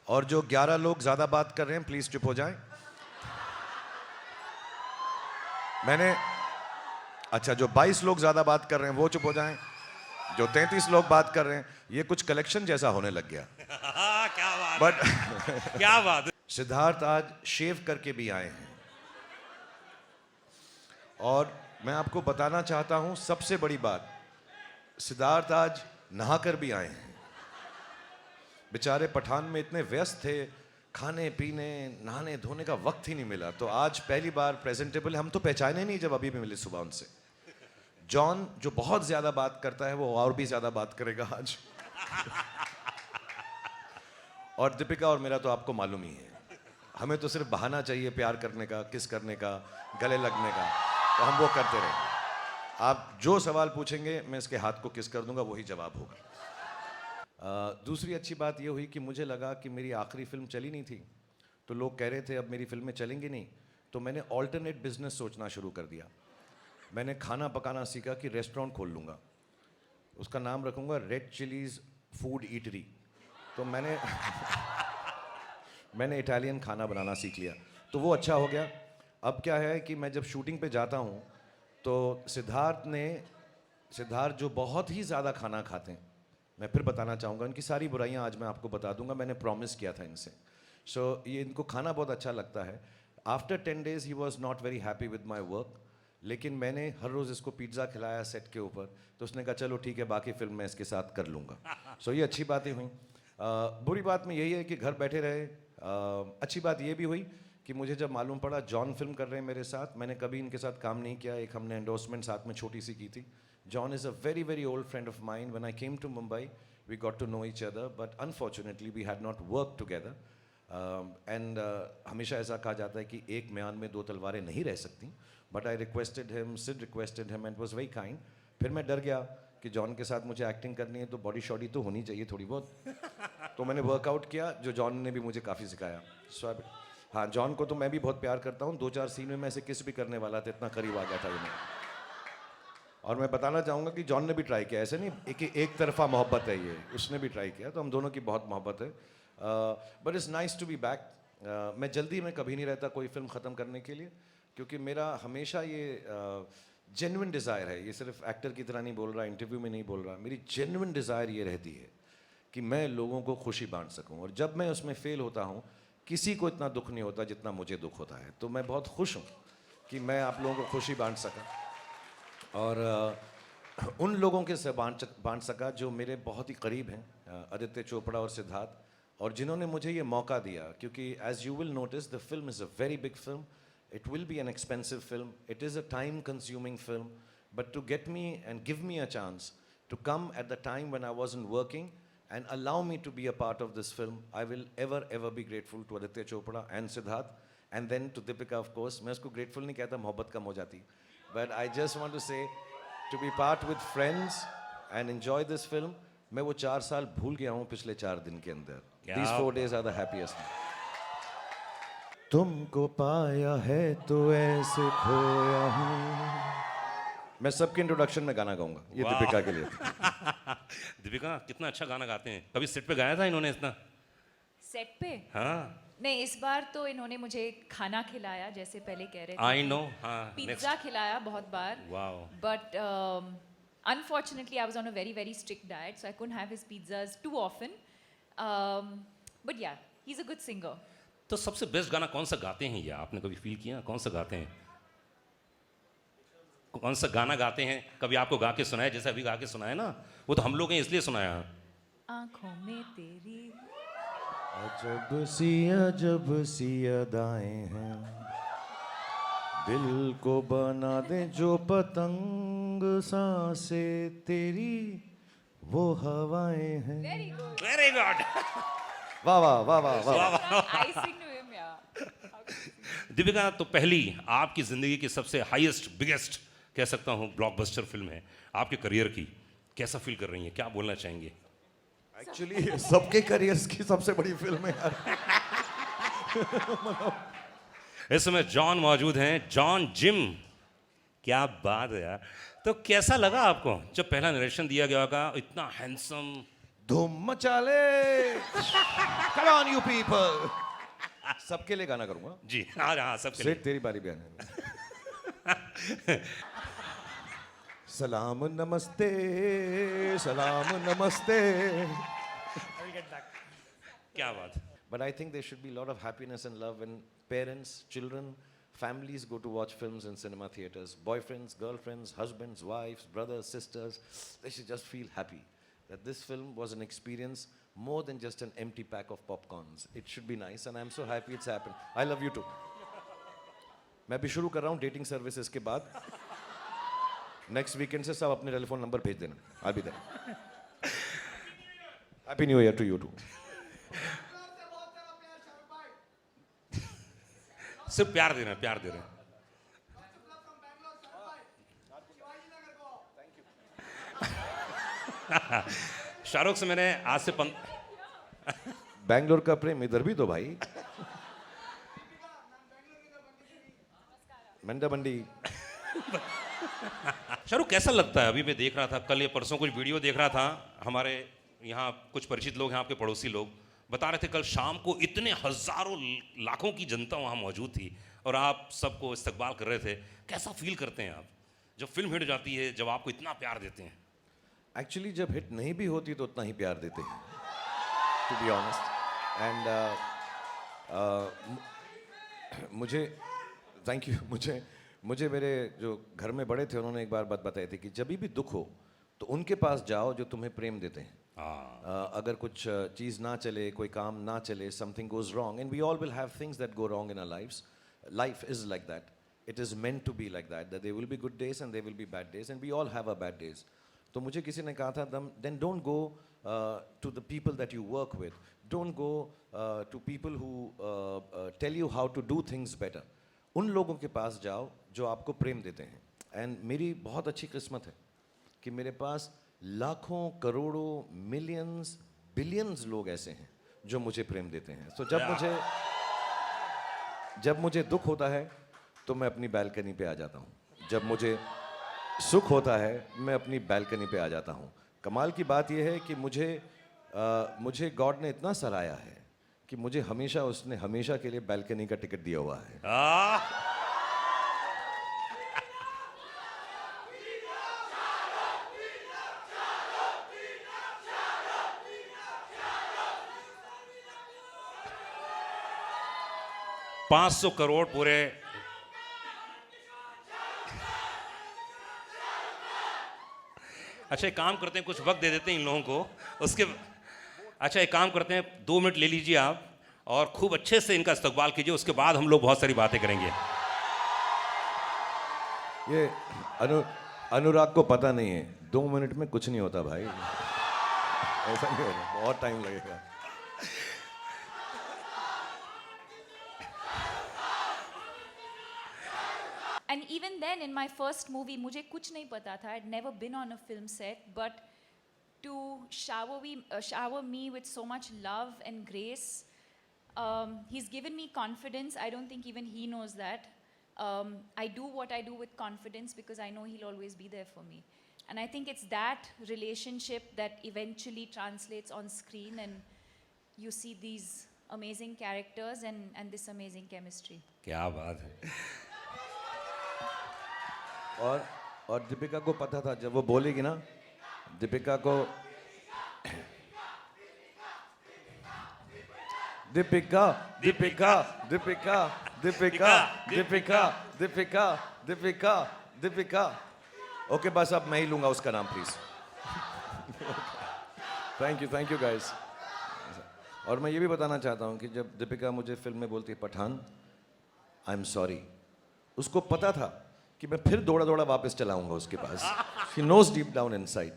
और जो 11 लोग ज्यादा बात कर रहे हैं प्लीज चुप हो जाएं। मैंने अच्छा, जो 22 लोग ज्यादा बात कर रहे हैं वो चुप हो जाएं। जो 33 लोग बात कर रहे हैं, ये कुछ कलेक्शन जैसा होने लग गया। क्या बात बट है, क्या बात है। सिद्धार्थ आज शेव करके भी आए हैं और मैं आपको बताना चाहता हूं सबसे बड़ी बात, सिद्धार्थ आज नहाकर भी आए हैं। बेचारे पठान में इतने व्यस्त थे, खाने पीने नहाने धोने का वक्त ही नहीं मिला, तो आज पहली बार प्रेजेंटेबल। हम तो पहचाने नहीं जब अभी भी मिले सुबह उनसे। जॉन जो बहुत ज्यादा बात करता है वो और भी ज्यादा बात करेगा आज। और दीपिका और मेरा तो आपको मालूम ही है, हमें तो सिर्फ बहाना चाहिए प्यार करने का, किस करने का, गले लगने का, तो हम वो करते रहेंगे। आप जो सवाल पूछेंगे मैं इसके हाथ को किस कर दूंगा, वही जवाब होगा। दूसरी अच्छी बात ये हुई कि मुझे लगा कि मेरी आखिरी फिल्म चली नहीं थी, तो लोग कह रहे थे अब मेरी फिल्में चलेंगी नहीं, तो मैंने ऑल्टरनेट बिजनेस सोचना शुरू कर दिया। मैंने खाना पकाना सीखा कि रेस्टोरेंट खोल लूँगा, उसका नाम रखूँगा रेड चिलीज फूड ईटरी। तो मैंने इटालियन खाना बनाना सीख लिया, तो वो अच्छा हो गया। अब क्या है कि मैं जब शूटिंग पे जाता हूँ तो सिद्धार्थ जो बहुत ही ज़्यादा खाना खाते हैं, मैं फिर बताना चाहूँगा इनकी सारी बुराइयाँ आज मैं आपको बता दूंगा, मैंने प्रॉमिस किया था इनसे। ये इनको खाना बहुत अच्छा लगता है। After 10 days he was not very happy with my work, लेकिन मैंने हर रोज़ इसको पिज़्ज़ा खिलाया सेट के ऊपर, तो उसने कहा चलो ठीक है बाकी फिल्म मैं इसके साथ कर लूँगा। ये अच्छी बातें हुई। बुरी बात में यही है कि घर बैठे रहे। अच्छी बात ये भी हुई कि मुझे जब मालूम पड़ा जॉन फिल्म कर रहे हैं मेरे साथ, मैंने कभी इनके साथ काम नहीं किया, एक हमने एंडोर्समेंट साथ में छोटी सी की थी। John is a very, very old friend of mine. When I came to Mumbai, we got to know each other, but unfortunately, we had not worked together. हमेशा ऐसा कहा जाता है कि एक म्यान में दो तलवारें नहीं रह सकती. But I requested him, Sid requested him, and was very kind. फिर मैं डर गया कि जॉन के साथ मुझे एक्टिंग करनी है तो बॉडी शॉडी तो होनी चाहिए थोड़ी बहुत। तो मैंने वर्कआउट किया, जो जॉन ने भी मुझे काफ़ी सिखाया। हाँ, जॉन को तो मैं भी बहुत प्यार करता हूँ। 2-4 सीन में मैं ऐसे किस भी करने वाला था, इतना करीब आ गया था ये। और मैं बताना चाहूँगा कि जॉन ने भी ट्राई किया, ऐसे नहीं एक तरफा मोहब्बत है ये, उसने भी ट्राई किया, तो हम दोनों की बहुत मोहब्बत है। But it's nice to be back. मैं जल्दी में कभी नहीं रहता कोई फिल्म ख़त्म करने के लिए, क्योंकि मेरा हमेशा ये जेन्युइन डिज़ायर है, ये सिर्फ एक्टर की तरह नहीं बोल रहा, इंटरव्यू में नहीं बोल रहा, मेरी जेन्युइन डिज़ायर ये रहती है कि मैं लोगों को खुशी बांट सकूं, और जब मैं उसमें फेल होता हूं किसी को इतना दुख नहीं होता जितना मुझे दुख होता है। तो मैं बहुत खुश हूं कि मैं आप लोगों को खुशी बांट सका, और उन लोगों के से बांट सका जो मेरे बहुत ही करीब हैं, आदित्य चोपड़ा और सिद्धार्थ, और जिन्होंने मुझे ये मौका दिया। क्योंकि as you will notice the film is a very big film, it will be an expensive film, it is a time consuming film, but to get me and give me a chance to come at the time when I wasn't working and allow me to be a part of this film, I will ever be grateful to Aditya Chopra and Siddharth, and then to Deepika of course. मैं उसको grateful नहीं कहता, मोहब्बत कम हो जाती, but I just want to say to be part with friends and enjoy this film. मैं वो 4 साल भूल गया हूँ पिछले 4 दिन के अंदर। These 4 days are the happiest. तुमको पाया है तो ऐसे खोया हूँ। मैं सबके इंट्रोडक्शन में गाना गाऊंगा, ये दीपिका के लिए। दीपिका कितना अच्छा गाना गाते हैं, कभी सेट पे गाया था इन्होंने इतना? सेट पे? हाँ नहीं, इस बार तो इन्होंने मुझे खाना खिलाया, जैसे पहले कह रहे थे। आई नो, हाँ, पिज्जा खिलाया बहुत बार। Wow. But unfortunately I was on a very strict diet, so I couldn't have his pizzas too often. But yeah, he's a good singer. तो सबसे बेस्ट गाना कौन सा गाते हैं ये, आपने कभी फील किया कौन सा गाते हैं? कौन सा गाना गाते हैं, कभी आपको गा के सुनाया? जैसे अभी गा के सुनाया ना, वो तो हम लोग हैं इसलिए सुनाया। आंखों में तेरी अजब सी अदाएं हैं, दिल को बना दे जो पतंग, सांसें तेरी वो हवाएं हैं। Very good, very good. वाह वाह वाह वाह वाह। I sing to him, yeah. Deepika, तो पहली आपकी ज़िंदगी की सबसे हाईएस्ट बिगेस्ट कह सकता हूँ ब्लॉकबस्टर फिल्म है आपके करियर की, कैसा फील कर रही हैं, क्या बोलना चाहेंगे? एक्चुअली सबके करियर्स की सबसे बड़ी फिल्म है यार। इस समय जॉन मौजूद हैं, जॉन जिम, क्या बात है यार। तो कैसा लगा आपको जब पहला नरेशन दिया गया होगा, इतना हैंडसम धूम मचा ले, come on you people, सबके लिए गाना करूंगा। जी हाँ हाँ सबके लिए। सेठ तेरी बारी भी आने दे। सलाम नमस्ते, सलाम नमस्ते। क्या बात। But I think there should be a lot of happiness and love when parents, children, families go to watch films in cinema theaters. Boyfriends, girlfriends, husbands, wives, brothers, sisters, they should just feel happy that this film was an experience more than just an empty pack of popcorns. It should be nice and I'm so happy it's happened. I love you too. मैं भी शुरू कर रहा हूँ dating services के बाद। Next weekend से सब अपने टेलीफोन नंबर भेज देना। I'll be there. Happy New Year to you too. सिर्फ प्यार दे रहे हैं, प्यार दे रहे हैं। शाहरुख से मैंने आज से बैंगलोर का प्रेम इधर भी तो भाई। मंडा बंडी। शाहरुख कैसा लगता है? अभी मैं देख रहा था, कल या परसों कुछ वीडियो देख रहा था, हमारे यहाँ कुछ परिचित लोग हैं, आपके पड़ोसी लोग बता रहे थे कल शाम को इतने हजारों लाखों की जनता वहाँ मौजूद थी और आप सबको इस्तकबाल कर रहे थे। कैसा फील करते हैं आप जब फिल्म हिट जाती है, जब आपको इतना प्यार देते हैं? एक्चुअली जब हिट नहीं भी होती तो उतना ही प्यार देते हैं, टू बी ऑनेस्ट। एंड मुझे थैंक यू, मुझे मेरे जो घर में बड़े थे उन्होंने एक बार बात बताई थी कि जब भी दुख हो तो उनके पास जाओ जो तुम्हें प्रेम देते हैं। अगर कुछ चीज़ ना चले, कोई काम ना चले, something goes wrong, and we all will have things that go wrong in our lives. Life is like that, it is meant to be like that, that there will be good days and there will be bad days and we all have a bad days. तो मुझे किसी ने कहा था then don't go to the people that you work with, don't go to people who tell you how to do things better. उन लोगों के पास जाओ जो आपको प्रेम देते हैं। एंड मेरी बहुत अच्छी किस्मत है कि मेरे पास लाखों, करोड़ों, मिलियंस, बिलियंस लोग ऐसे हैं जो मुझे प्रेम देते हैं। तो जब मुझे दुख होता है तो मैं अपनी बैल्कनी पे आ जाता हूँ, जब मुझे सुख होता है मैं अपनी बैल्कनी पे आ जाता हूँ। कमाल की बात यह है कि मुझे गॉड ने इतना सराहा है कि मुझे उसने हमेशा के लिए बैल्कनी का टिकट दिया हुआ है। 500 करोड़ पूरे। अच्छा एक काम करते हैं, कुछ वक्त दे देते हैं इन लोगों को, उसके अच्छा एक काम करते हैं, 2 मिनट ले लीजिए आप और खूब अच्छे से इनका इस्तकबाल कीजिए, उसके बाद हम लोग बहुत सारी बातें करेंगे। ये अनुराग को पता नहीं है 2 मिनट में कुछ नहीं होता भाई, ऐसा नहीं होगा, बहुत टाइम लगेगा। And even then, in my first movie, मुझे कुछ नहीं पता था. I'd never been on a film set, but to shower me with so much love and grace, he's given me confidence. I don't think even he knows that. I do what I do with confidence because I know he'll always be there for me. And I think it's that relationship that eventually translates on screen and you see these amazing characters and this amazing chemistry. क्या बात है। और दीपिका को पता था, जब वो बोलेगी ना, दीपिका को दीपिका दीपिका दीपिका दीपिका दीपिका दीपिका दीपिका दीपिका ओके बस अब मैं ही लूंगा उसका नाम प्लीज। Thank you guys. और मैं ये भी बताना चाहता हूँ कि जब दीपिका मुझे फिल्म में बोलती है पठान, आई एम सॉरी, उसको पता था कि मैं फिर दौड़ा वापस चलाऊंगा उसके पास। She knows deep down inside.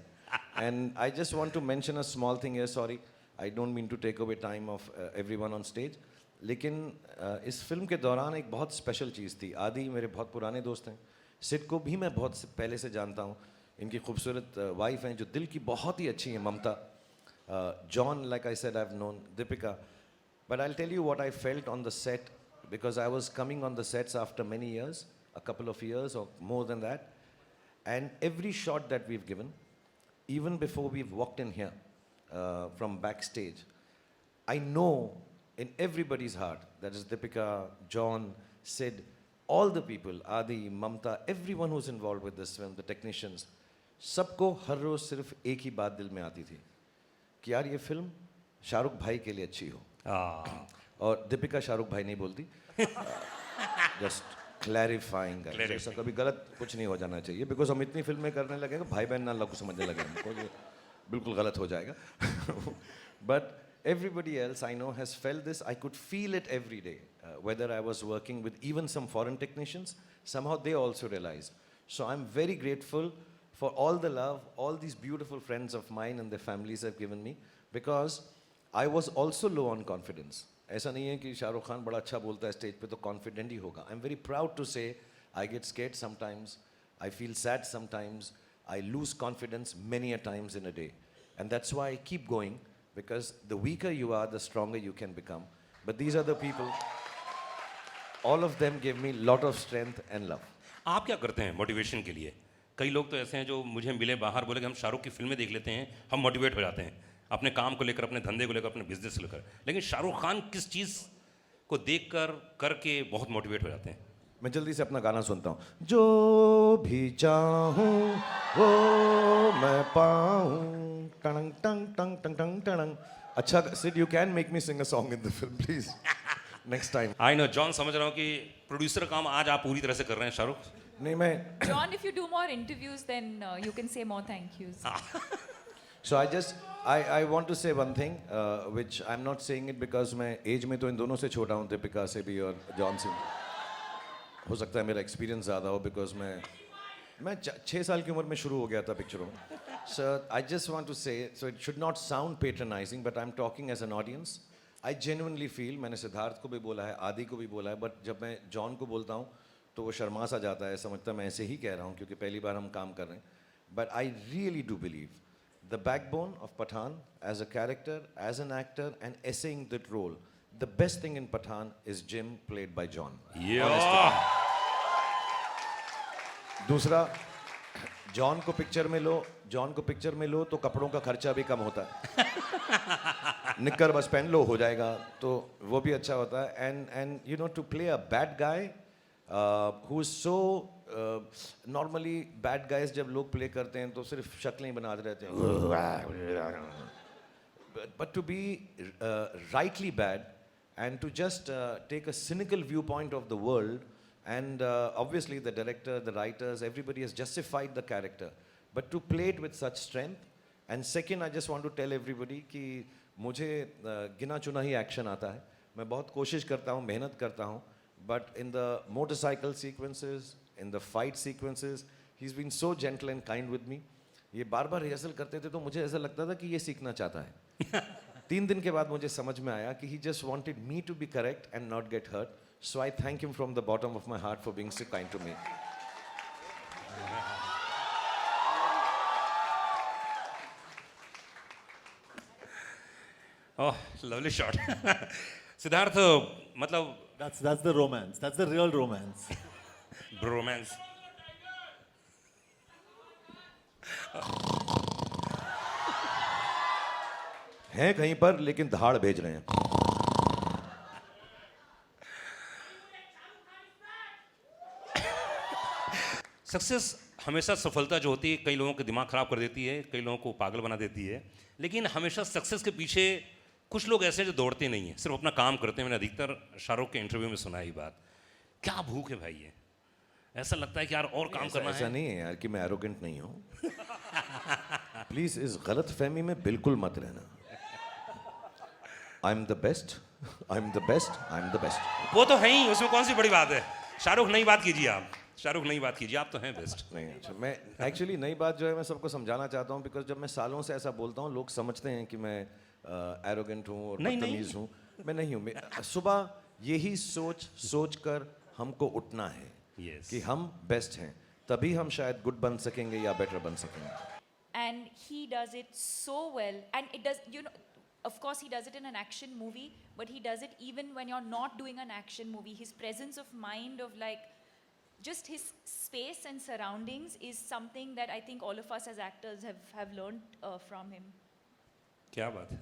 And I just want to mention a small thing here, sorry. I don't mean to take away time of everyone on stage. लेकिन इस फिल्म के दौरान एक बहुत स्पेशल चीज़ थी। आदि मेरे बहुत पुराने दोस्त हैं, सिड को भी मैं बहुत पहले से जानता हूँ, इनकी खूबसूरत वाइफ हैं जो दिल की बहुत ही अच्छी हैं, ममता। John, like I said, I've known Deepika. But I'll tell you what I felt on the set, because I was coming on the sets after many years, a couple of years or more than that. And every shot that we've given, even before we've walked in here, from backstage, I know in everybody's heart, that is Deepika, John, Sid, all the people, Adi, Mamta, everyone who's involved with this film, the technicians, सबको हर रोज सिर्फ एक ही बात दिल में आती थी कि यार ये फिल्म शाहरुख भाई के लिए अच्छी हो. और दीपिका शाहरुख भाई नहीं बोलती. जस्ट क्लैरिफाइंग, ऐसा कभी गलत कुछ नहीं हो जाना चाहिए, बिकॉज हम इतनी फिल्में करने लगे भाई बहन ना लोग समझने लगे हमको, ये बिल्कुल गलत हो जाएगा. But everybody else I know has felt this. I could feel it every day. Whether I was working with even some foreign technicians, somehow they also realized. So I'm very grateful for all the love, all these beautiful friends of mine and their families have given me, because I was also low on confidence. ऐसा नहीं है कि शाहरुख खान बड़ा अच्छा बोलता है stage पे तो कॉन्फिडेंट ही होगा. I am very proud to say I get scared sometimes, I feel sad sometimes, I lose confidence many a times in a day, and that's why I keep going, because the weaker you are, the stronger you can become. But these are the people, all of them give me lot of strength and love. आप क्या करते हैं motivation के लिए? कई लोग तो ऐसे हैं जो मुझे मिले बाहर, बोले कि हम शाहरुख की फिल्में देख लेते हैं, हम मोटिवेट हो जाते हैं अपने काम को लेकर, अपने धंधे को लेकर, अपने बिजनेस को लेकर. लेकिन शाहरुख खान किस चीज़ को देखकर करके बहुत मोटिवेट हो जाते हैं? मैं जल्दी से अपना गाना सुनता हूँ. जो भी चाहूँ वो मैं पाऊँ, टंग टंग टंग टंग टंग टंग. अच्छा Sid, you can make me sing a song in the film please next time. I know John, समझ रहा हूँ कि प्रोड्यूसर काम आज आप पूरी तरह से कर रहे हैं शाहरुख. नहीं मैं John, if you do more interviews, then you can say more thank yous. So I want to say one thing, which I'm not saying it because मैं एज में तो इन दोनों से छोटा हूँ, दीपिका से भी और जॉन से. हो सकता है मेरा एक्सपीरियंस ज़्यादा हो, बिकॉज मैं 6 साल की उम्र में शुरू हो गया था पिक्चरों में. So I just want to say, so it should not sound patronising, but I am talking as an audience. I genuinely feel, मैंने सिद्धार्थ को भी बोला है, आदि को भी बोला है, बट जब मैं जॉन को बोलता हूँ तो वो शर्मा सा जाता है, समझता है मैं ऐसे ही कह रहा हूँ क्योंकि पहली बार हम काम कर रहे हैं. But I really do believe the backbone of Pathan as a character, as an actor, and essaying that role. The best thing in Pathan is Jim, played by John. Yeah. दूसरा, जॉन को picture में लो तो कपड़ों का खर्चा भी कम होता है. निक्कर बस पहन लो हो जाएगा, तो वो भी अच्छा होता है. And you know, to play a bad guy who is so, normally bad guys जब लोग प्ले करते हैं तो सिर्फ शक्लें ही बनाते रहते हैं, but to be rightly bad and to just take a cynical viewpoint of the world, and obviously the director, the writers, everybody has justified the character, but to play it with such strength. And second, I just want to tell everybody कि मुझे गिना चुना ही action आता है. मैं बहुत कोशिश करता हूँ, मेहनत करता हूँ, but in the motorcycle sequences, in the fight sequences, he's been so gentle and kind with me. ये बार बार रिहर्सल करते थे तो मुझे ऐसा लगता था कि ये सीखना चाहता है. 3 दिन के बाद मुझे समझ में आया कि he just wanted me to be correct and not get hurt. So I thank him from the bottom of my heart for being so kind to me. Oh, lovely shot. Siddharth, मतलब That's the romance. That's the real romance. Bromance. हैं कहीं पर लेकिन धाड़ भेज रहे हैं. Success हमेशा, सफलता जो होती है कई लोगों के दिमाग खराब कर देती है, कई लोगों को पागल बना देती है, लेकिन हमेशा सक्सेस के पीछे कुछ लोग ऐसे हैं जो दौड़ते नहीं हैं, सिर्फ अपना काम करते हैं. मैंने अधिकतर शाहरुख के इंटरव्यू में सुना है ये बात. क्या भूख है भाई ये, ऐसा लगता है कि यार और काम करना ऐसा है. नहीं है यार कि मैं एरोगेंट नहीं हूँ. प्लीज इस गलत फहमी में बिल्कुल मत रहना. I am the best, I am the best, I am the best. वो तो है ही, उसमें कौन सी बड़ी बात है. शाहरुख नई बात कीजिए आप, शाहरुख नई बात कीजिए, आप तो हैं बेस्ट. नहीं, अच्छा, मैं एक्चुअली नई बात जो है मैं सबको समझाना चाहता हूँ, बिकॉज जब मैं सालों से ऐसा बोलता हूँ लोग समझते हैं कि मैं एरोगेंट हूँ और नहीं, बदतमीज हूँ. मैं नहीं हूँ. सुबह यही सोच कर हमको उठना है Yes. कि हम बेस्ट हैं, तभी हम शायद गुड बन सकेंगे या बेटर बन सकेंगे. And he does it so well. And it does, you know, of course he does it in an action movie, but he does it even when you're not doing an action movie. His presence of mind, of like just his space and surroundings, is something that I think all of us as actors have learned from him. क्या बात है।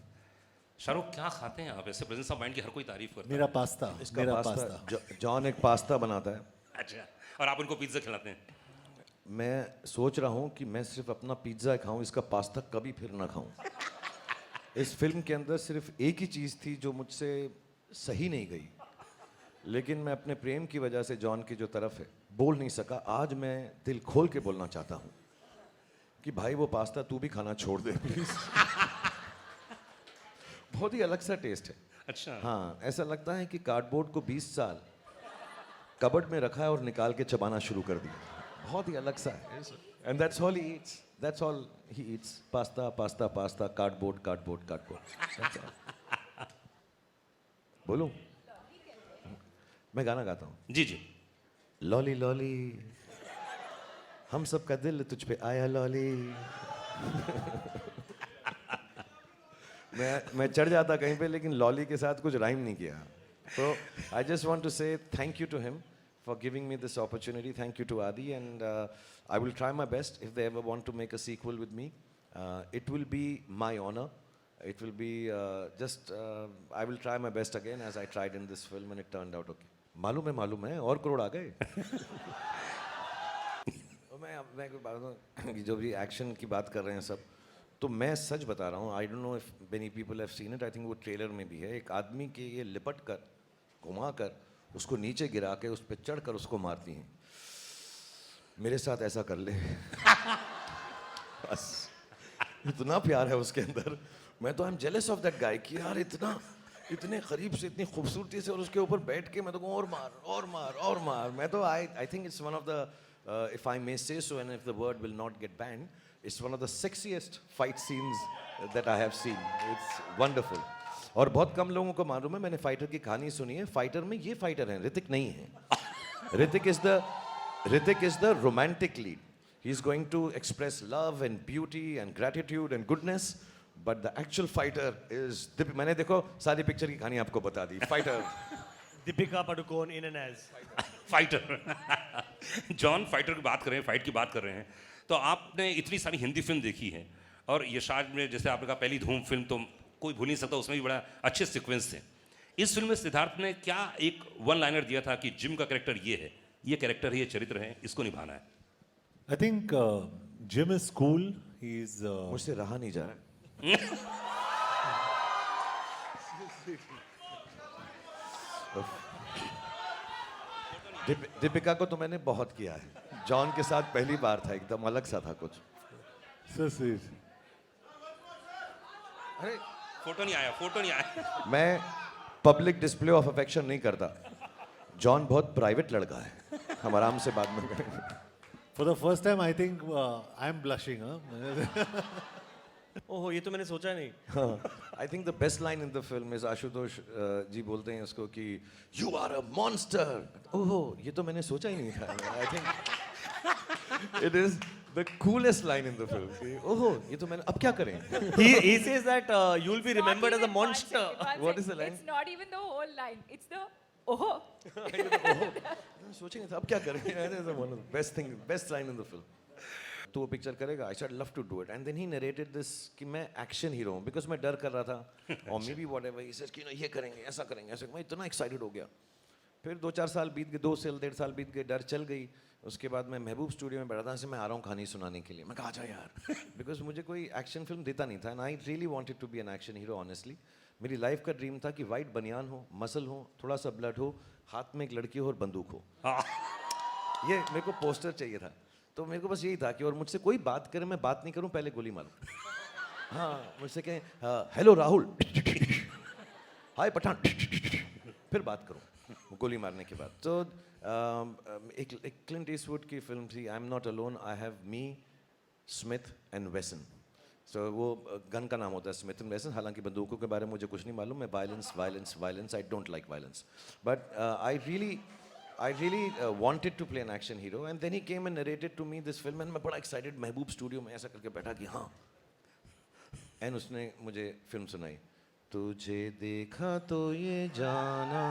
शाहरुख क्या खाते हैं आप? ऐसे presence of mind की हर कोई तारीफ करता मेरा पास्ता, इसका मेरा पास्ता पास्ता. जॉन एक पास्ता बनाता है. है। अच्छा, और आप उनको पिज्जा खिलाते हैं? मैं सोच रहा हूँ कि मैं सिर्फ अपना पिज्ज़ा खाऊं, इसका पास्ता कभी फिर ना खाऊं. इस फिल्म के अंदर सिर्फ एक ही चीज़ थी जो मुझसे सही नहीं गई, लेकिन मैं अपने प्रेम की वजह से जॉन की जो तरफ है बोल नहीं सका. आज मैं दिल खोल के बोलना चाहता हूँ कि भाई वो पास्ता तू भी खाना छोड़ दे प्लीज. बहुत ही अलग सा टेस्ट है. अच्छा, हाँ, ऐसा लगता है कि कार्डबोर्ड को 20 साल कबर्ड में रखा है और निकाल के चबाना शुरू कर दिया. बहुत ही अलग सा है. And that's all he eats. That's all he eats. Pasta pasta pasta, cardboard cardboard cardboard. बोलूं? मैं गाना गाता हूँ. जी जी। लॉली लॉली, हम सबका दिल तुझ पे आया लॉली. मैं चढ़ जाता कहीं पे, लेकिन लॉली के साथ कुछ राइम नहीं किया. तो I just want to say thank you to him for giving me this opportunity. Thank you to Adi, and I will try my best if they ever want to make a sequel with me. It will be my honor. It will be I will try my best again as I tried in this film, and it turned out okay. मालूम है और करोड़ आ गए. मैं कोई बात बताऊं कि जो भी एक्शन की बात कर रहे हैं सब, तो मैं सच बता रहा हूँ. I don't know if many people have seen it. I think वो ट्रेलर में भी है. एक आदमी के ये लिपट कर घुमा कर उसको नीचे गिरा के उस पर चढ़ कर उसको मारती हैं. मेरे साथ ऐसा कर ले. बस इतना प्यार है उसके अंदर. मैं तो I am jealous of that guy कि यार इतने करीब से इतनी खूबसूरती से, और उसके ऊपर बैठ के मैं तो कहूँ और मार और मार और मार. मैं तो I think it's one of the if I may say so and if the word will not get banned, it's one of the sexiest fight scenes that I have seen. It's wonderful. और बहुत कम लोगों को मालूम है, मैंने fighter की कहानी सुनी है. फाइटर में ये फाइटर हैं, ऋतिक नहीं है. Hrithik is the romantic lead. He is going to express love and beauty and gratitude and goodness, but the actual fighter is मैंने देखो सारी पिक्चर की कहानी आपको बता दी. Fighter Deepika Padukone in an ace fighter. John, fighter की बात कर रहे हैं, फाइट की बात कर रहे हैं, तो आपने इतनी सारी हिंदी फिल्म देखी है, और यशाज में जैसे आपने कहा पहली धूम फिल्म तो कोई भूल नहीं सकता, उसमें भी बड़ा अच्छे सीक्वेंस थे. इस फिल्म में सिद्धार्थ ने क्या एक वन लाइनर दिया था कि जिम का कैरेक्टर ये है, ये कैरेक्टर है, ये चरित्र है, इसको निभाना है. I think Jim is cool. He's मुझसे रहा नहीं जा रहा. दीपिका को तो मैंने बहुत किया है. जॉन के साथ पहली बार था, एकदम अलग सा था कुछ. so sweet. अरे फोटो नहीं आया. मैं पब्लिक डिस्प्ले ऑफ अफेक्शन नहीं करता. जॉन बहुत प्राइवेट लड़का है, हम आराम से बात में करेंगे. For the first time, I think I'm blushing. Huh? ओहो, ये तो मैंने सोचा नहीं. I think the best line in the film is Ashutosh ji बोलते हैं उसको कि यू आर अ मॉन्स्टर. ओहो, ये तो मैंने सोचा ही नहीं था. I think it is the coolest line in the film. ओहो, ये तो मैंने, अब क्या करें? He says that you'll be remembered as a monster. What is the line? It's not even the whole line. It's the oh. सोचे नहीं था, अब क्या करें? Best line in the film. तो वो पिक्चर करेगा, I should love to do it. And then he narrated this कि मैं एक्शन हीरो हूँ, बिकॉज मैं डर कर रहा था. और may be whatever he says कि ये करेंगे, ऐसा करेंगे, ऐसा. मैं इतना एक्साइटेड हो गया. फिर 2-4 साल बीत गए, 2 से 1.5 साल बीत गए, डर चल गई. उसके बाद मैं महबूब स्टूडियो में बैठा था, मैं आ रहा हूँ कहानी सुनाने के लिए. मैं कहा आजा यार, बिकॉज मुझे कोई एक्शन फिल्म देता नहीं था. And I really wanted to be an action hero. Honestly मेरी लाइफ का ड्रीम था कि वाइट बनियान हो, मसल हो, थोड़ा सा ब्लड हो, हाथ में एक लड़की हो और बंदूक हो. ये मेरे को पोस्टर चाहिए था. तो मेरे को बस यही था कि और मुझसे कोई बात करे, मैं बात नहीं करूं, पहले गोली मारूं. हाँ, मुझसे कहें हेलो राहुल, हाय पठान, फिर बात करूं गोली मारने के बाद. तो एक क्लिंट ईस्टवुड की फिल्म थी, I am not alone, I have me, Smith and Wesson. So वो गन का नाम होता है स्मिथ एंड वेसन. हालांकि बंदूकों के बारे में मुझे कुछ नहीं मालूम. मैं violence, I don't like violence. But I really wanted to play an action hero, and then he came and narrated to me this film, and मैं बड़ा excited महबूब स्टूडियो में ऐसा करके बैठा कि हाँ. एंड उसने मुझे फिल्म सुनाई, तुझे देखा तो ये जाना.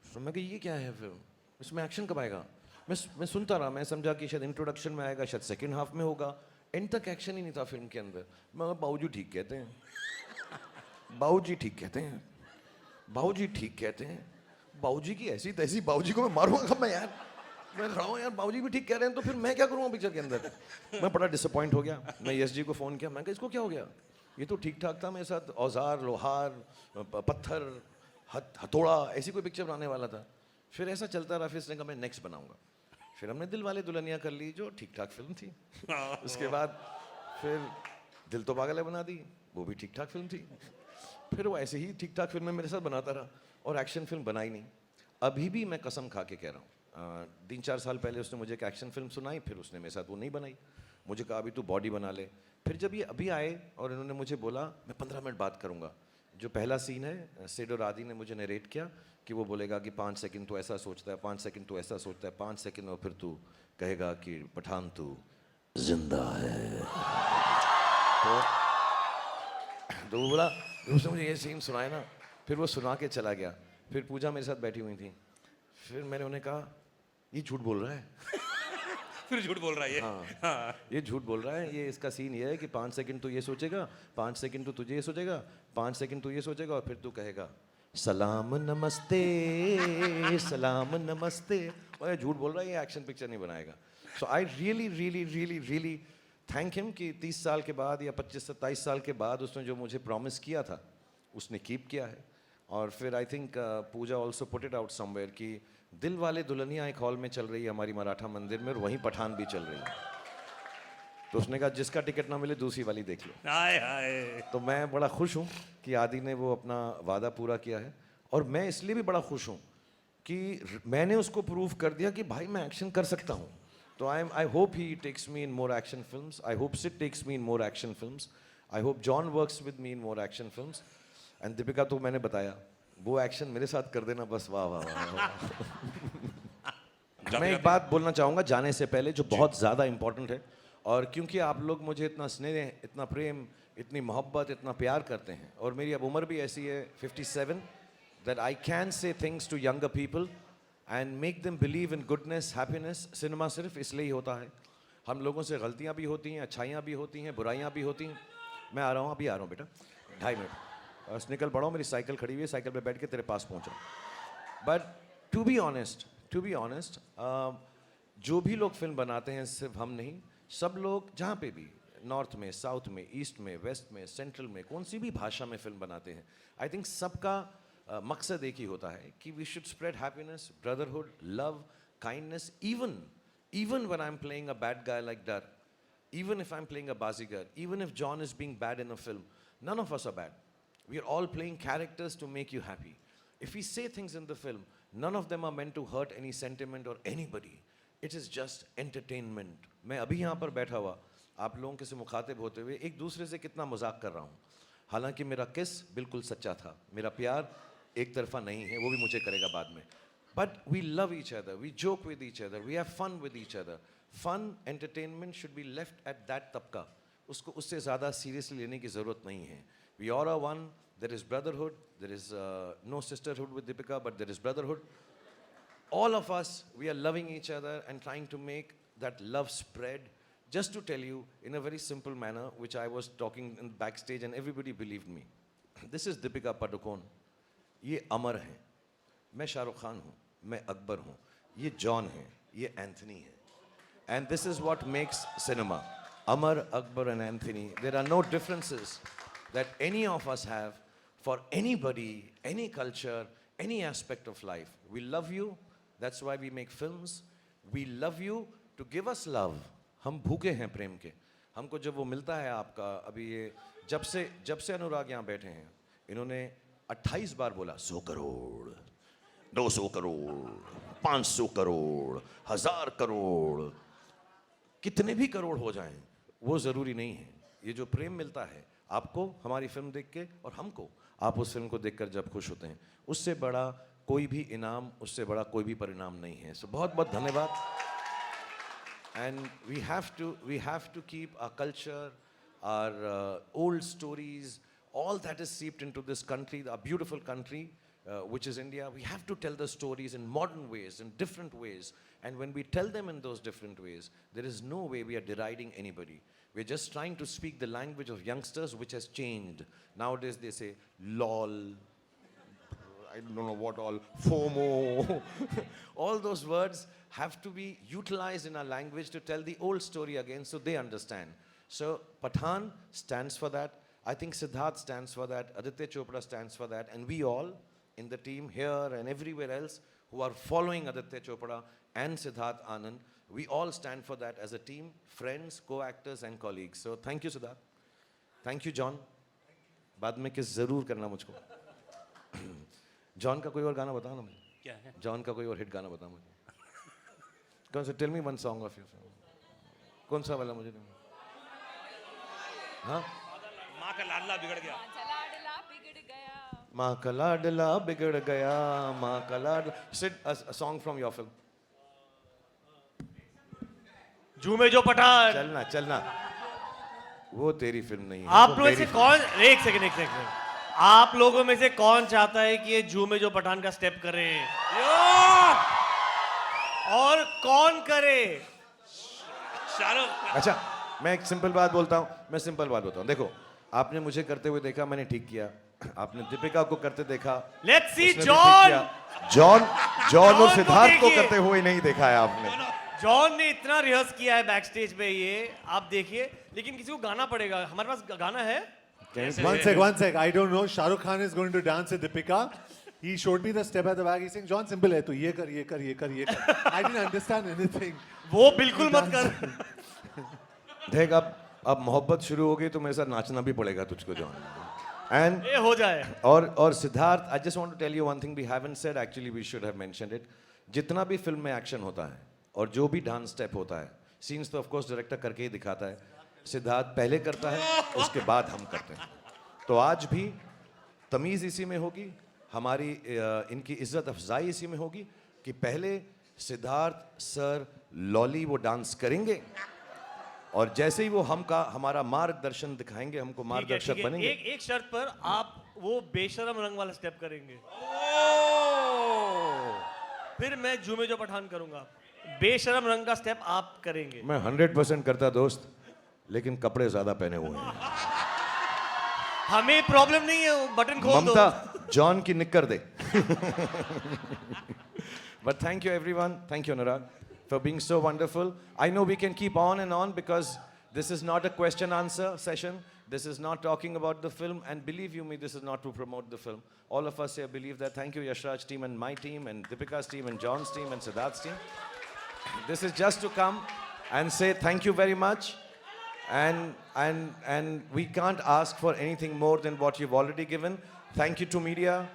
तो मैं कहा ये क्या है फिल्म, इसमें एक्शन कब आएगा? मैं सुनता रहा, मैं समझा कि शायद इंट्रोडक्शन में आएगा, शायद सेकंड हाफ में होगा. एंड तक एक्शन ही नहीं था फिल्म के अंदर। मैं बाबूजी ठीक कहते हैं, बाबूजी ठीक कहते हैं, बाबूजी ठीक कहते हैं, बाबूजी की ऐसी तैसी, बाबूजी को मैं मारूंगा कब मैं यार, मैं खड़ा हूँ यार, बाबूजी भी ठीक कह रहे हैं तो फिर मैं क्या करूँगा पिक्चर के अंदर। मैं बड़ा डिसअपॉइंट हो गया। मैं यस जी को फ़ोन किया, मैं कहा इसको क्या हो गया, ये तो ठीक ठाक था मेरे साथ, औजार लोहार पत्थर हथौड़ा ऐसी कोई पिक्चर बनाने वाला था। फिर ऐसा चलता रहा, फिर इसने कहा मैं नेक्स्ट बनाऊंगा। फिर हमने दिल वाले दुल्हनिया कर ली जो ठीक ठाक फिल्म थी। उसके बाद फिर दिल तो पागल है बना दी, वो भी ठीक ठाक फिल्म थी। फिर वो ऐसे ही ठीक ठाक फिल्में मेरे साथ बनाता रहा और एक्शन फिल्म बनाई नहीं। अभी भी मैं कसम खा के कह रहा हूँ, 3-4 साल पहले उसने मुझे एक एक्शन फिल्म सुनाई, फिर उसने मेरे साथ वो नहीं बनाई। मुझे कहा अभी तू बॉडी बना ले। फिर जब ये अभी आए और इन्होंने मुझे बोला मैं 15 मिनट बात करूँगा, जो पहला सीन है सेड और आदि ने मुझे नरेट किया कि वो बोलेगा कि 5 सेकंड तो ऐसा सोचता है, 5 सेकंड तो ऐसा सोचता है, 5 सेकंड और फिर तू कहेगा कि पठान तू जिंदा है। तो वो बोला, उसने मुझे ये सीन सुनाया ना, फिर वो सुना के चला गया। फिर पूजा मेरे साथ बैठी हुई थी, फिर मैंने उन्हें कहा ये झूठ बोल रहा है। फिर झूठ बोल रहा है ये। हाँ, ये झूठ बोल रहा है, ये इसका सीन ये है कि 5 सेकंड तो ये सोचेगा, 5 सेकंड तो तुझे ये सोचेगा, 5 सेकंड तो ये सोचेगा और फिर तू कहेगा सलाम नमस्ते, सलाम नमस्ते। और ये झूठ बोल रहा है, ये एक्शन पिक्चर नहीं बनाएगा। So I really really really really thank him कि 30 साल के बाद या 25-27 साल के बाद उसने जो मुझे प्रॉमिस किया था उसने कीप किया है। और फिर I think Pooja also put it out somewhere कि दिल वाले दुल्हनिया एक हॉल में चल रही है हमारी मराठा मंदिर में, और वहीं पठान भी चल रही है। तो उसने कहा जिसका टिकट ना मिले दूसरी वाली देख लो। हाय हाय। तो मैं बड़ा खुश हूँ कि आदि ने वो अपना वादा पूरा किया है, और मैं इसलिए भी बड़ा खुश हूँ कि मैंने उसको प्रूव कर दिया कि भाई मैं एक्शन कर सकता हूँ। तो I hope he takes me in more action films, I hope Sid takes me in more action films, I hope John works with me in more action films. And Deepika तो मैंने बताया वो एक्शन मेरे साथ कर देना बस, वाह वाह वाह, वाह। मैं एक बात बोलना चाहूँगा जाने से पहले जो बहुत ज़्यादा इम्पोर्टेंट है, और क्योंकि आप लोग मुझे इतना स्नेह, इतना प्रेम, इतनी मोहब्बत, इतना प्यार करते हैं, और मेरी अब उम्र भी ऐसी है 57 that I can say things to younger people and make them believe in goodness, happiness। Cinema सिर्फ इसलिए ही होता है। हम लोगों से गलतियाँ भी होती हैं, अच्छाइयाँ भी होती हैं, बुराइयाँ भी होती हैं। मैं आ रहा हूँ, अभी आ रहा हूँ बेटा, 2.5 मिनट बस निकल पड़ा हूँ, मेरी साइकिल खड़ी हुई है, साइकिल पे बैठ के तेरे पास पहुँचा। बट टू बी ऑनेस्ट, जो भी लोग फिल्म बनाते हैं, सिर्फ हम नहीं, सब लोग जहाँ पे भी, नॉर्थ में, साउथ में, ईस्ट में, वेस्ट में, सेंट्रल में, कौन सी भी भाषा में फिल्म बनाते हैं, आई थिंक सबका मकसद एक ही होता है कि we should spread happiness, brotherhood, love, kindness. even when I'm playing a bad guy like Dar, even if I'm playing a bazigar, even if John is being bad in a film, none of us are bad. We are all playing characters to make you happy. If we say things in the film, none of them are meant to hurt any sentiment or anybody. It is just entertainment. मैं अभी यहाँ पर बैठा हुआ आप लोगों के से मुखातिब होते हुए एक दूसरे से कितना मजाक कर रहा हूँ, हालांकि मेरा किस बिल्कुल सच्चा था, मेरा प्यार एक तरफा नहीं है, वो भी मुझे करेगा बाद में। But we love each other, we joke with each other, we have fun with each other. Fun, entertainment should be left at that तबका, उसको उससे ज़्यादा seriously लेने की ज़रूरत नहीं है। We all are one, there is brotherhood, there is no sisterhood with Deepika, but there is brotherhood. All of us, we are loving each other and trying to make that love spread. Just to tell you in a very simple manner, which I was talking in backstage and everybody believed me. This is Deepika Padukone. ये अमर हैं, मैं शाहरुख खान हूँ, मैं अकबर हूँ, ये John है, ये Anthony है। And this is what makes cinema. Amar, Akbar and Anthony. There are no differences that any of us have for anybody, any culture, any aspect of life. We love you, that's why we make films. We love you to give us love. हम भूखे हैं प्रेम के, हमको जब वो मिलता है आपका, अभी ये जब से अनुराग यहाँ बैठे हैं, इन्होंने 28 बार बोला 100 करोड़, 200 करोड़, 500 करोड़, 1000 करोड़, कितने भी करोड़ हो जाएं वो ज़रूरी नहीं है। ये जो प्रेम मिलता है आपको हमारी फिल्म देख के, और हमको आप उस फिल्म को देखकर जब खुश होते हैं, उससे बड़ा कोई भी इनाम, उससे बड़ा कोई भी परिणाम नहीं है। सो बहुत बहुत धन्यवाद। And we have to keep our culture, our old stories, all that is seeped into this country, our beautiful country. which is India, we have to tell the stories in modern ways, in different ways. And when we tell them in those different ways, there is no way we are deriding anybody. We're just trying to speak the language of youngsters, which has changed. Nowadays they say, lol, I don't know what all, FOMO. All those words have to be utilized in our language to tell the old story again so they understand. So Pathaan stands for that. I think Siddharth stands for that. Aditya Chopra stands for that. And we all in the team here and everywhere else who are following Aditya Chopra and Siddharth Anand, we all stand for that as a team, friends, co-actors and colleagues. So thank you, Siddharth. Thank you, John. बाद में किस जरूर करना मुझको. John का कोई और गाना बताओ ना मुझे. क्या है? जॉन का कोई और हिट गाना बताओ मुझे. कौन सा? Tell me one song of your. कौन सा वाला मुझे? हाँ? माँ का लाडला बिगड़ गया. लाडला बिगड़ गया. माँ का लाडला बिगड़ गया, माँ का लाडला. Sid, a song from your film. झूमे जो पठान. चलना चलना. वो तेरी फिल्म नहीं है. आप वो लोग मेरी से फिल्म. कौन, एक सेकंड, आप लोगों में से कौन चाहता है कि ये झूमे जो पठान का स्टेप करे? और कौन करे? शाहरुख. अच्छा, मैं एक सिंपल बात बोलता हूँ. मैं सिंपल बात बताऊँ. देखो, आपने मुझे करते हुए देखा, मैंने ठीक किया. आपने दीपिका को करते देखा. लेट्स सी उसने भी ठीक किया. जॉन जॉन और को सिद्धार्थ को देखिए. करते हुए नहीं देखा है आपने. जॉन ने इतना रिहर्स किया है बैक स्टेज पे, ये आप देखिए. लेकिन किसी को गाना पड़ेगा. हमारे पास गाना है. One sec. I don't know. Shah Rukh Khan is going to dance with Deepika. He showed me the step at the back. He's saying, John, simple hai. Tu ye kar, ye kar, ye kar, ye kar. I didn't understand anything. वो बिल्कुल मत कर. देख, अब मोहब्बत शुरू हो गई तो मेरे साथ नाचना भी पड़ेगा तुझको, जॉन. And ये हो जाए. और Siddharth, I just want to tell you one thing we haven't said, actually we should have mentioned it. जितना भी फिल्म में एक्शन होता है और जो भी डांस स्टेप होता है, सीन्स तो ऑफ कोर्स डायरेक्टर करके ही दिखाता है. सिद्धार्थ पहले करता है, उसके बाद हम करते हैं. तो आज भी तमीज़ इसी में होगी, हमारी इनकी इज्जत अफजाई इसी में होगी कि पहले सिद्धार्थ सर लॉली वो डांस करेंगे और जैसे ही वो हमारा मार्गदर्शन दिखाएंगे, हमको मार्गदर्शक बनेंगे. एक शर्त पर आप वो बेशरम रंग वाला स्टेप करेंगे. फिर मैं झूमे जो पठान करूंगा. बेशरम रंग का स्टेप आप करेंगे. मैं 100% करता दोस्त, लेकिन कपड़े ज्यादा पहने हुए हैं. हमें प्रॉब्लम नहीं है, बटन खोल दो. ममता, जॉन की निक्कर दे. But thank you everyone. Thank you Anurag for being so wonderful. I know we can keep on and on because this is not a question answer session. This is not talking about the film, and believe you me, this is not to promote the film. All of us here believe that. Thank you Yashraj team and my team and Deepika's team and John's team and Siddharth's team. This is just to come and say thank you very much. And we can't ask for anything more than what you've already given. Thank you to media.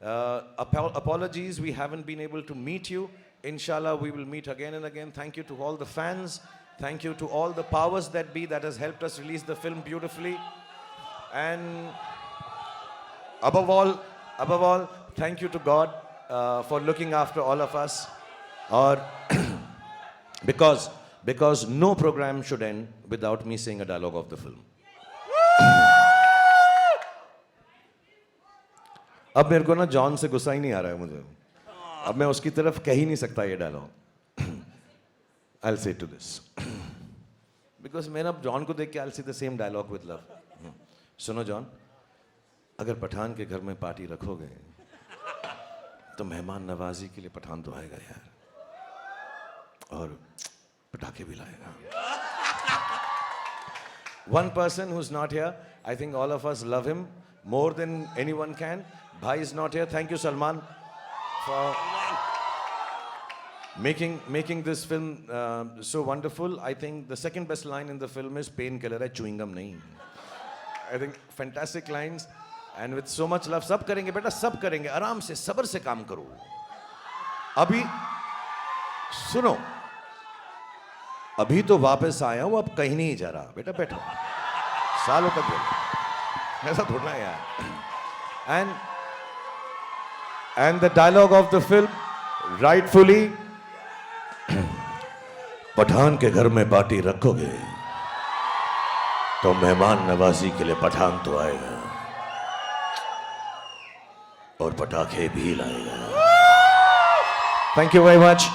Apologies, we haven't been able to meet you. Inshallah, we will meet again and again. Thank you to all the fans. Thank you to all the powers that be that has helped us release the film beautifully. And above all, thank you to God for looking after all of us. Or because no program should end without me saying a dialogue of the film. अब मेरे को ना John से गुस्सा ही नहीं आ रहा है मुझे. अब मैं उसकी तरफ कह ही नहीं सकता ये dialogue. I'll say to this because मैं ना जॉन को देख के I'll say the same dialogue with love. सुनो जॉन, अगर पठान के घर में पार्टी रखोगे तो मेहमान नवाजी के लिए पठान तो आएगा यार, और पटाखे भी लाएगा. One person who's not here, I think all of us love him more than anyone can. Bhai is not here. Thank you, Salman, for making this film so wonderful. I think the second best line in the film is painkiller hai, chewing gum nahi. I think fantastic lines and with so much love. सब करेंगे बेटा, सब करेंगे. आराम से, सब्र से काम करो. अभी सुनो, अभी तो वापस आया हूं, अब कहीं नहीं जा रहा. बेटा बैठो, सालों तक बोलो, ऐसा थोड़ा है यार. And the dialogue of the film, rightfully, Pathan के घर में पार्टी रखोगे तो मेहमान नवाजी के लिए पठान तो आएगा. और पटाखे भी लाएगा। Thank you very much.